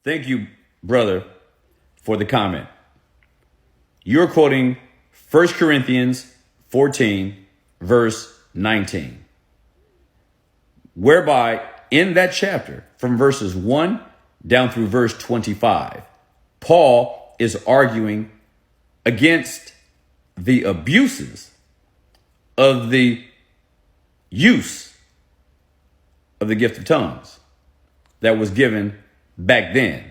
Thank you, brother, for the comment. You're quoting 1 Corinthians 14, verse 19, whereby in that chapter, from verses 1 down through verse 25, Paul is arguing against the abuses of the use of the gift of tongues that was given back then.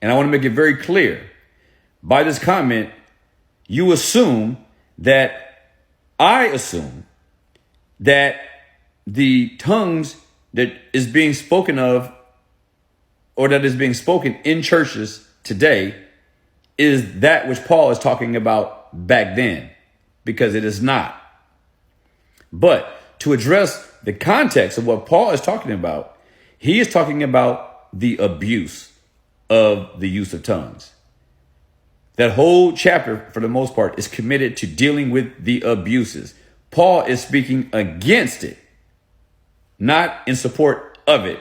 And I want to make it very clear. By this comment, you assume that I assume that the tongues that is being spoken of, or that is being spoken in churches today, is that which Paul is talking about back then, because it is not. But to address the context of what Paul is talking about, he is talking about the abuse of the use of tongues. That whole chapter, for the most part, is committed to dealing with the abuses. Paul is speaking against it, not in support of it,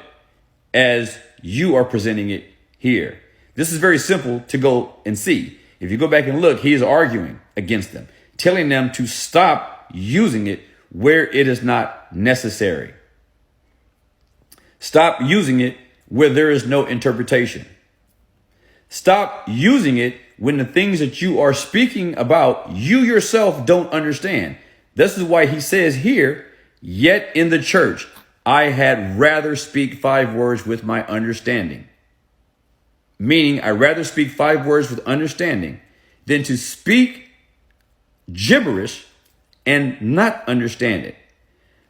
as you are presenting it here. This is very simple to go and see. If you go back and look, he is arguing against them, telling them to stop using it where it is not necessary. Stop using it where there is no interpretation. Stop using it when the things that you are speaking about, you yourself don't understand. This is why he says here, yet in the church, I had rather speak 5 words with my understanding. Meaning, I rather speak 5 words with understanding than to speak gibberish and not understand it.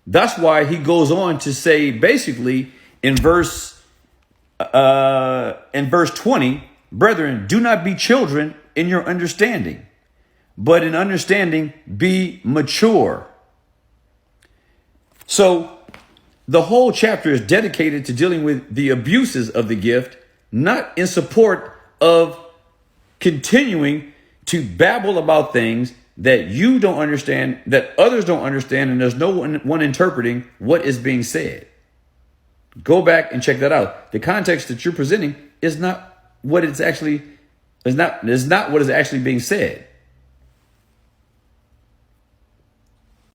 That's why he goes on to say, basically, in verse 20, brethren, do not be children in your understanding, but in understanding be mature. So the whole chapter is dedicated to dealing with the abuses of the gift, not in support of continuing to babble about things that you don't understand, that others don't understand, and there's no one interpreting what is being said. Go back and check that out. The context that you're presenting is not what it's actually is not what is actually being said.